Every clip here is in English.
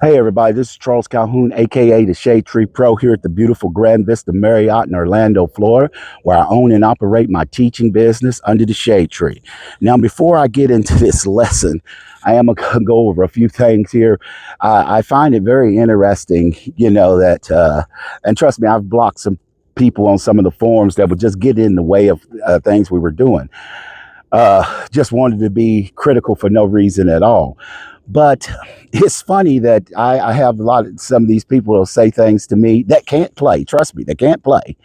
Hey everybody, this is Charles Calhoun, aka the ShadeTree Pro, here at the beautiful Grand Vista Marriott in Orlando, Florida, where I own and operate my teaching business under the ShadeTree. Now, before I get into this lesson, I am going to go over a few things here. I find it very interesting, and trust me, I've blocked some people on some of the forums that would just get in the way of things we were doing. Just wanted to be critical for no reason at all. But it's funny that I have some of these people will say things to me that can't play. Trust me, they can't play.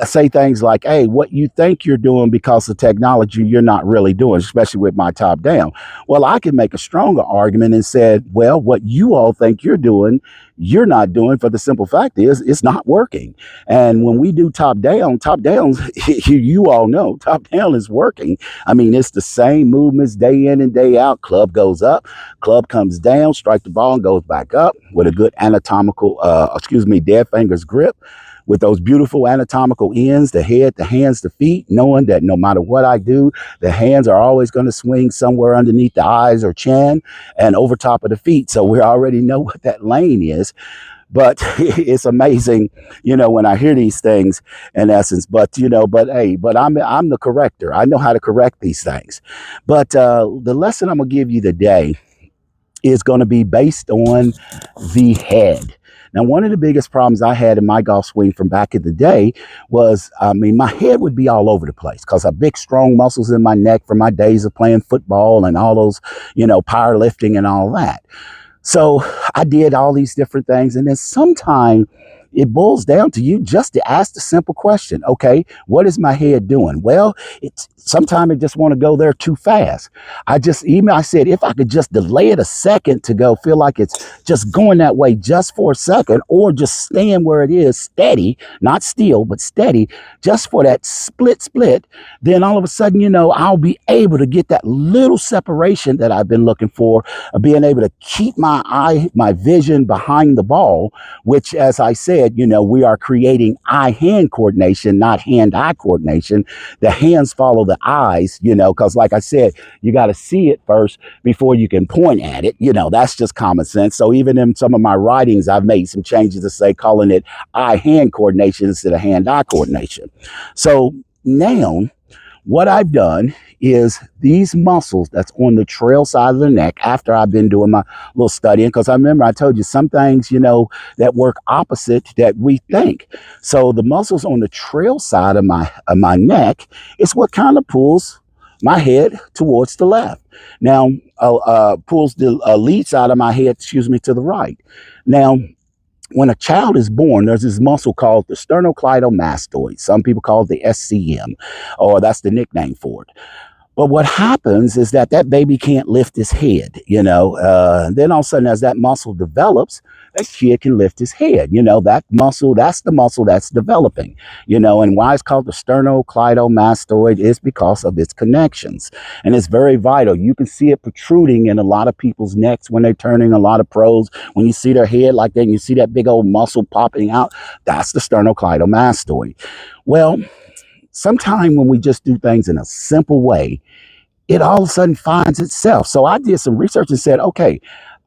Say things like, hey, what you think you're doing because of technology, you're not really doing, especially with my top down. Well, I can make a stronger argument and said, well, what you all think you're doing, you're not doing, for the simple fact is it's not working. And when we do top down, you all know top down is working. I mean, it's the same movements day in and day out. Club goes up, club comes down, strike the ball and goes back up with a good dead fingers grip, with those beautiful anatomical ends, the head, the hands, the feet, knowing that no matter what I do, the hands are always going to swing somewhere underneath the eyes or chin and over top of the feet. So we already know what that lane is. But it's amazing, when I hear these things in essence. But I'm the corrector. I know how to correct these things. But the lesson I'm going to give you today is going to be based on the head. Now, one of the biggest problems I had in my golf swing from back in the day was, my head would be all over the place because I have big, strong muscles in my neck from my days of playing football and all those, powerlifting and all that. So I did all these different things. And then sometime it boils down to you just to ask the simple question. Okay, what is my head doing? Well, sometimes I just want to go there too fast. I said, if I could just delay it a second to go, feel like it's just going that way just for a second, or just staying where it is steady, not still, but steady, just for that split, then all of a sudden, I'll be able to get that little separation that I've been looking for, of being able to keep my vision behind the ball, which, as I said, we are creating eye-hand coordination, not hand-eye coordination. The hands follow the eyes, because like I said, you got to see it first before you can point at it. That's just common sense. So even in some of my writings, I've made some changes to say, calling it eye-hand coordination instead of hand-eye coordination. So now what I've done is these muscles that's on the trail side of the neck, after I've been doing my little studying, because I remember I told you some things, that work opposite that we think. So the muscles on the trail side of my neck is what kind of pulls my head towards the left. Now, pulls the lead side of my head, to the right. Now, when a child is born, there's this muscle called the Sternocleidomastoid. Some people call it the SCM, or that's the nickname for it. But what happens is that baby can't lift his head, then all of a sudden, as that muscle develops, that kid can lift his head. That muscle, that's the muscle that's developing, and why it's called the sternocleidomastoid is because of its connections. And it's very vital. You can see it protruding in a lot of people's necks when they're turning, a lot of pros. When you see their head like that, and you see that big old muscle popping out, that's the sternocleidomastoid. Well, sometime when we just do things in a simple way, it all of a sudden finds itself. So I did some research and said, okay,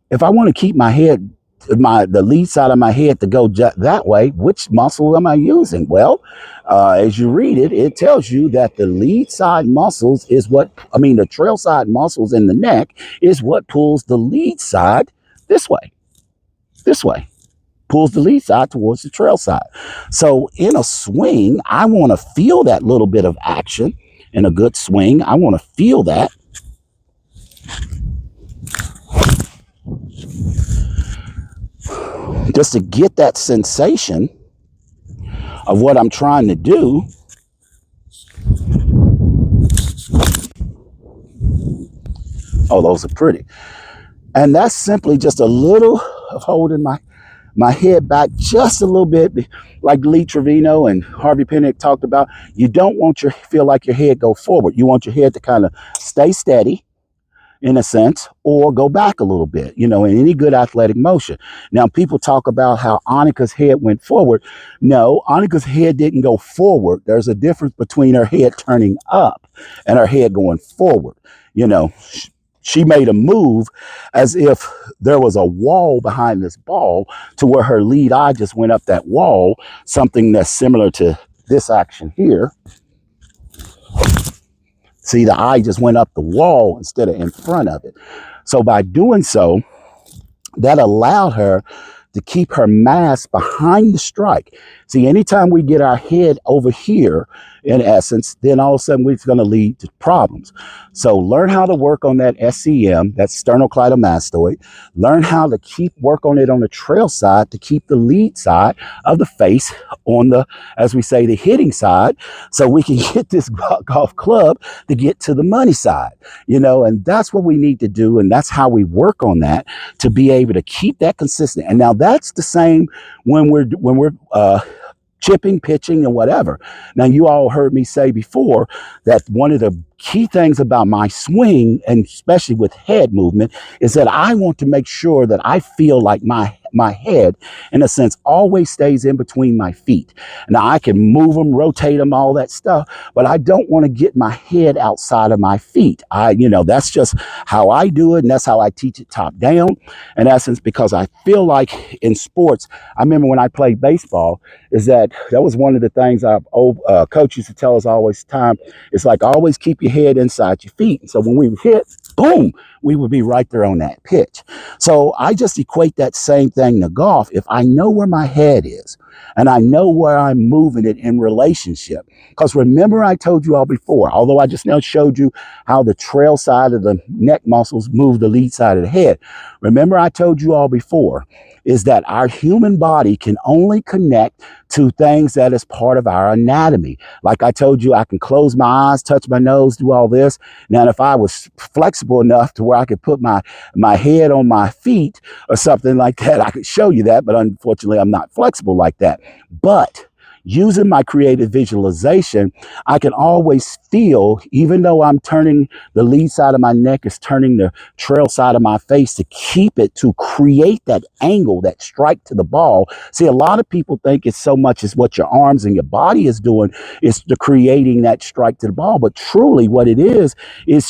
if I want to keep my head, the lead side of my head to go that way, which muscle am I using? Well, as you read it, it tells you that the lead side muscles is the trail side muscles in the neck is what pulls the lead side this way, pulls the lead side towards the trail side. So in a swing, I want to feel that little bit of action. In a good swing, I want to feel that. Just to get that sensation of what I'm trying to do. Oh, those are pretty. And that's simply just a little of holding my head back just a little bit, like Lee Trevino and Harvey Pinnick talked about. You don't want feel like your head go forward. You want your head to kind of stay steady, in a sense, or go back a little bit, in any good athletic motion. Now, people talk about how Annika's head went forward. No, Annika's head didn't go forward. There's a difference between her head turning up and her head going forward. she made a move as if there was a wall behind this ball to where her lead eye just went up that wall, something that's similar to this action here. See, the eye just went up the wall instead of in front of it. So by doing so, that allowed her to keep her mass behind the strike. See, anytime we get our head over here, in essence, then all of a sudden it's going to lead to problems. So learn how to work on that SCM, that's sternocleidomastoid. Learn how to work on it on the trail side to keep the lead side of the face on the, as we say, the hitting side, so we can get this golf club to get to the money side, you know, and that's what we need to do. And that's how we work on that to be able to keep that consistent. And now that's the same when we're chipping, pitching, and whatever. Now, you all heard me say before that one of the key things about my swing, and especially with head movement, is that I want to make sure that I feel like my head, in a sense, always stays in between my feet. Now, I can move them, rotate them, all that stuff, but I don't want to get my head outside of my feet. You know, that's just how I do it, and that's how I teach it top down, in essence, because I feel like in sports, I remember when I played baseball, is that was one of the things our old coach used to tell us always time. It's like, always keep your head inside your feet. And so when we hit, boom, we would be right there on that pitch. So I just equate that same thing to golf. If I know where my head is and I know where I'm moving it in relationship, because remember I told you all before, although I just now showed you how the trail side of the neck muscles move the lead side of the head. Remember I told you all before is that our human body can only connect to things that is part of our anatomy. Like I told you, I can close my eyes, touch my nose, do all this. Now, if I was flexible enough to where I could put my head on my feet or something like that, I could show you that, but unfortunately, I'm not flexible like that. But using my creative visualization, I can always feel, even though I'm turning the lead side of my neck is turning the trail side of my face to keep it, to create that angle, that strike to the ball. See, a lot of people think it's so much as what your arms and your body is doing is the creating that strike to the ball. But truly what it is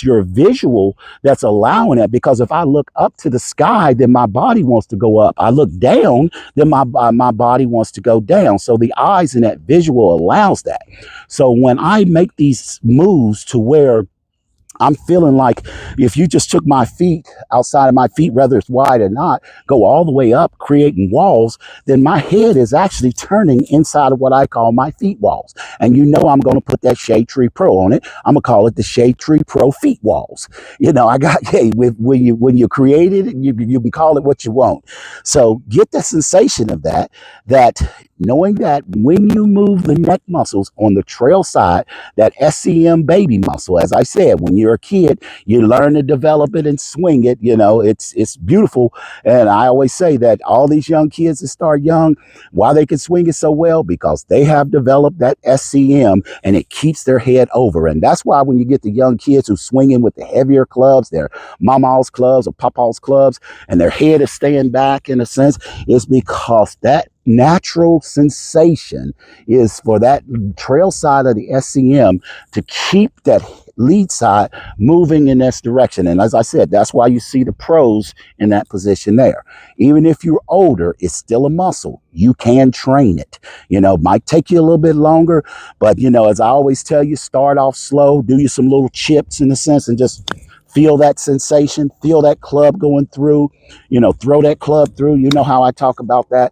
your visual that's allowing it. Because if I look up to the sky, then my body wants to go up. I look down, then my body wants to go down. So the eyes and that visual allows that. So when I make these moves to where I'm feeling like if you just took my feet outside of my feet, whether it's wide or not, go all the way up, creating walls, then my head is actually turning inside of what I call my feet walls. And you know I'm going to put that ShadeTree Pro on it. I'm going to call it the ShadeTree Pro feet walls. You know, I got, hey, when you create it, you can call it what you want. So get the sensation of that knowing that when you move the neck muscles on the trail side, that SCM baby muscle, as I said, when you're a kid, you learn to develop it and swing it. You know, it's beautiful. And I always say that all these young kids that start young, why they can swing it so well, because they have developed that SCM and it keeps their head over. And that's why when you get the young kids who swinging with the heavier clubs, their mama's clubs or papa's clubs, and their head is staying back in a sense, it's because that natural sensation is for that trail side of the SCM to keep that lead side moving in this direction. And as I said, that's why you see the pros in that position there. Even if you're older, it's still a muscle. You can train it. You know, it might take you a little bit longer, but you know, as I always tell you, start off slow, do you some little chips in a sense, and just feel that sensation, feel that club going through, you know, throw that club through. You know how I talk about that.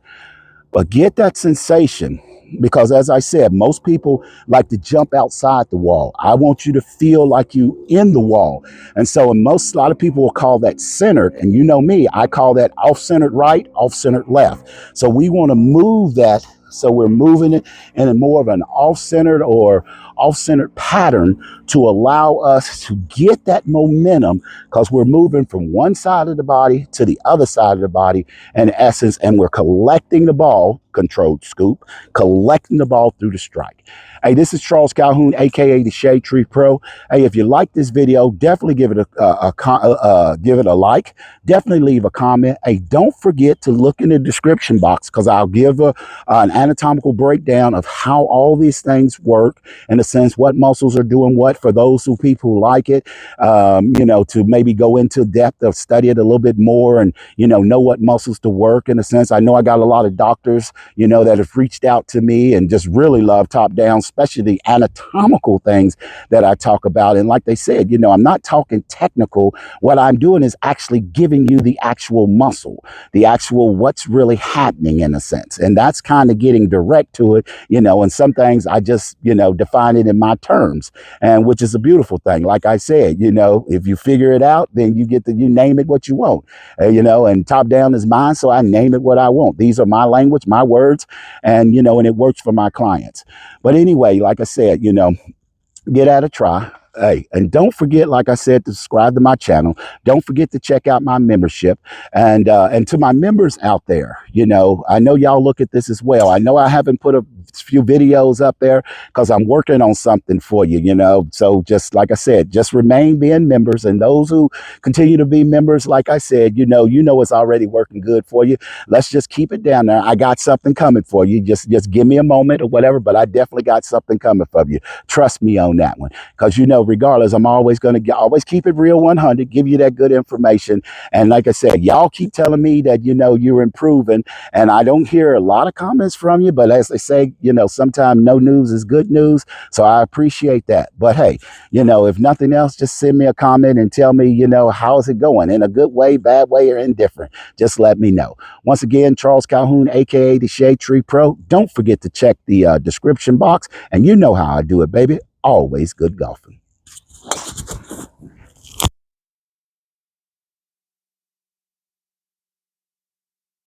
But get that sensation, because as I said, most people like to jump outside the wall. I want you to feel like you in the wall. And so a lot of people will call that centered. And you know me, I call that off-centered right, off-centered left. So we want to move that. So we're moving it in a more of an off-centered or off-centered pattern to allow us to get that momentum, because we're moving from one side of the body to the other side of the body in essence, and we're collecting the ball, controlled scoop, collecting the ball through the strike. Hey, this is Charles Calhoun, aka the ShadeTree Pro. Hey, if you like this video, definitely give it a like. Definitely leave a comment. Hey, don't forget to look in the description box, because I'll give an anatomical breakdown of how all these things work, and sense, what muscles are doing what for those who people who like it, to maybe go into depth of study it a little bit more and, know what muscles to work in a sense. I know I got a lot of doctors, that have reached out to me and just really love top down, especially the anatomical things that I talk about. And like they said, I'm not talking technical. What I'm doing is actually giving you the actual muscle, the actual what's really happening in a sense. And that's kind of getting direct to it, and some things I just, define it in my terms, and which is a beautiful thing. Like I said, if you figure it out, then you name it what you want, and top down is mine. So I name it what I want. These are my language, my words, and, and it works for my clients. But anyway, like I said, get at a try. Hey, and don't forget, like I said, to subscribe to my channel. Don't forget to check out my membership. And to my members out there, I know y'all look at this as well. I know I haven't put a few videos up there because I'm working on something for you, So just like I said, just remain being members. And those who continue to be members, like I said, it's already working good for you. Let's just keep it down there. I got something coming for you. Just give me a moment or whatever, but I definitely got something coming for you. Trust me on that one. Because, regardless, I'm always going to always keep it real 100, give you that good information. And like I said, y'all keep telling me that, you're improving. And I don't hear a lot of comments from you. But as they say, sometimes no news is good news. So I appreciate that. But hey, if nothing else, just send me a comment and tell me, how's it going in a good way, bad way, or indifferent. Just let me know. Once again, Charles Calhoun, aka the ShadeTree Pro. Don't forget to check the description box. And you know how I do it, baby. Always good golfing.